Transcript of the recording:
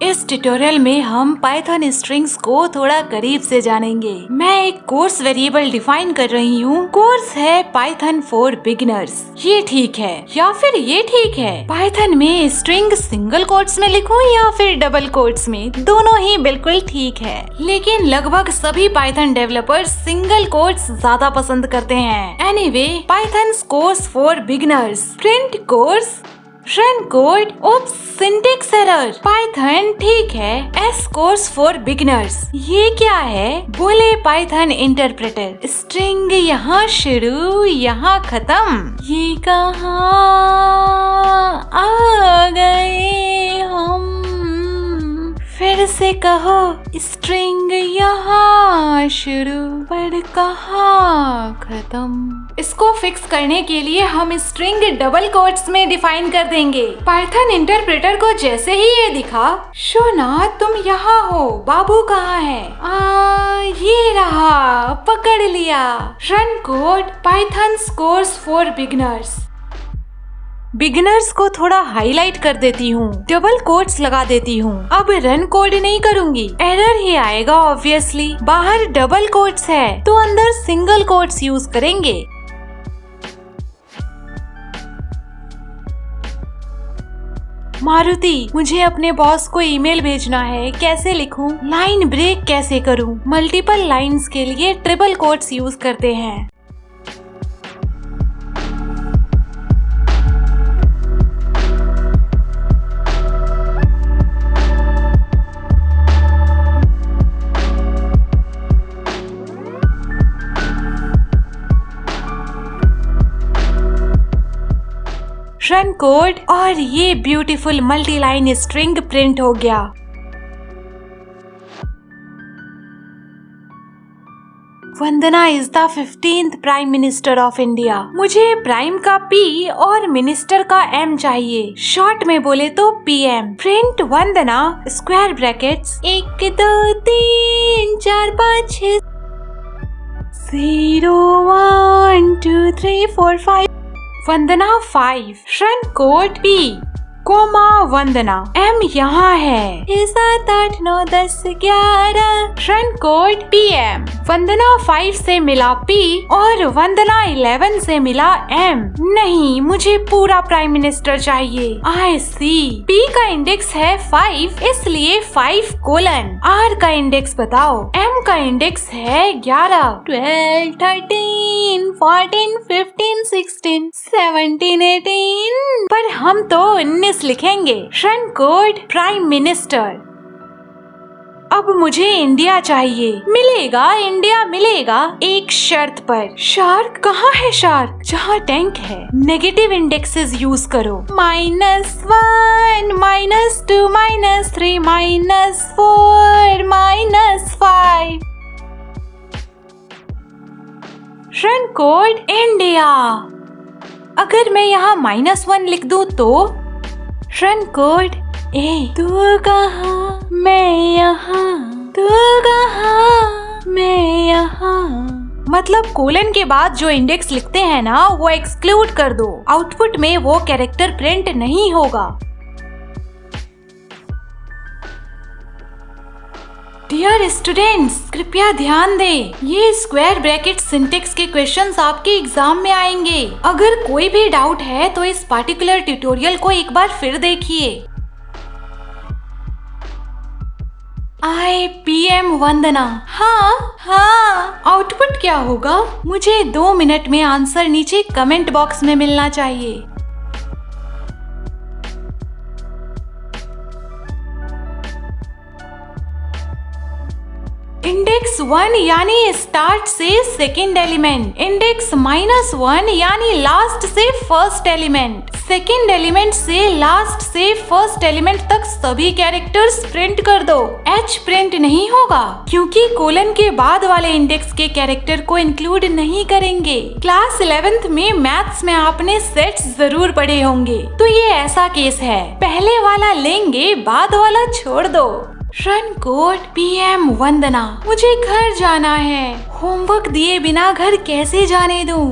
इस ट्यूटोरियल में हम पाइथन स्ट्रिंग्स को थोड़ा करीब से जानेंगे। मैं एक कोर्स वेरिएबल डिफाइन कर रही हूँ। कोर्स है पाइथन फॉर बिगिनर्स। ये ठीक है या फिर ये ठीक है? पाइथन में स्ट्रिंग सिंगल कोट्स में लिखूं या फिर डबल कोट्स में? दोनों ही बिल्कुल ठीक है, लेकिन लगभग सभी पाइथन डेवलपर्स सिंगल कोट्स ज्यादा पसंद करते हैं। Anyway, Python course for beginners, print course, run code, oops, syntax error. Python ठीक है, एस कोर्स फॉर बिगिनर्स। ये क्या है? बोले पाइथन इंटरप्रेटर। स्ट्रिंग यहाँ शुरू यहाँ खत्म। ये कहाँ आ गए हम? फिर से कहो। स्ट्रिंग यहाँ शुरू पर कहाँ खत्म। इसको फिक्स करने के लिए हम स्ट्रिंग डबल कोट्स में डिफाइन कर देंगे। पाइथन इंटरप्रेटर को जैसे ही ये दिखा, शोना तुम यहाँ हो, बाबू कहाँ है? ये रहा, पकड़ लिया। Run code, Python course for beginners. Beginners को थोड़ा हाईलाइट कर देती हूँ, डबल कोट्स लगा देती हूँ। अब रन कोड नहीं करूँगी, एरर ही आएगा ऑब्वियसली। बाहर डबल कोट्स है तो अंदर सिंगल कोट्स यूज करेंगे। मारुति, मुझे अपने बॉस को ईमेल भेजना है, कैसे लिखूं? लाइन ब्रेक कैसे करूं? मल्टीपल लाइंस के लिए ट्रिपल कोट्स यूज करते हैं। रन कोड और ये beautiful multi line string print हो गया। Vandana is the 15th prime minister of India. मुझे प्राइम का पी और मिनिस्टर का एम चाहिए। शॉर्ट में बोले तो PM. Print Vandana square brackets 1 2 3 4 5 6 0 1 2 3 4 5। वंदना 5। रन कोड पी कोमा वंदना। एम यहाँ है। 7 8 9 10 11। Run code PM. वंदना 5 से मिला पी और वंदना 11 से मिला एम। नहीं, मुझे पूरा प्राइम मिनिस्टर चाहिए। आई सी। पी का इंडेक्स है 5, इसलिए 5 कोलन। आर का इंडेक्स बताओ। एम का इंडेक्स है 11 12 13 14 15 16 17 18। पर हम तो 19 लिखेंगे। Run code prime minister. अब मुझे इंडिया चाहिए। मिलेगा, इंडिया मिलेगा, एक शर्त पर। शार्क कहाँ है? शार्क जहाँ टैंक है। नेगेटिव इंडेक्सेस यूज करो। -1 -2 -3 -4 -5। Run code India. अगर मैं यहाँ -1 लिख दूँ तो? रन कोड ए। तू कहाँ मैं यहाँ, तू कहाँ मैं यहाँ। मतलब कोलन के बाद जो इंडेक्स लिखते हैं ना, वो एक्सक्लूड कर दो। आउटपुट में वो कैरेक्टर प्रिंट नहीं होगा। डियर स्टूडेंट्स, कृपया ध्यान दें। ये स्क्वायर ब्रैकेट सिंटेक्स के क्वेश्चंस आपके एग्जाम में आएंगे। अगर कोई भी डाउट है तो इस पार्टिकुलर ट्यूटोरियल को एक बार फिर देखिए। पीएम वंदना। हाँ, आउटपुट क्या होगा? मुझे 2 मिनट में आंसर नीचे कमेंट बॉक्स में मिलना चाहिए। इंडेक्स 1 यानी स्टार्ट से सेकेंड एलिमेंट। इंडेक्स -1 यानी लास्ट से फर्स्ट एलिमेंट। सेकेंड एलिमेंट से लास्ट से फर्स्ट एलिमेंट तक सभी कैरेक्टर्स प्रिंट कर दो। एच प्रिंट नहीं होगा क्योंकि कोलन के बाद वाले इंडेक्स के कैरेक्टर को इंक्लूड नहीं करेंगे। क्लास 11th में मैथ्स में आपने सेट्स जरूर पढ़े होंगे, तो ये ऐसा केस है। पहले वाला लेंगे, बाद वाला छोड़ दो। रन कोड पीएम वंदना। मुझे घर जाना है। होमवर्क दिए बिना घर कैसे जाने दूं?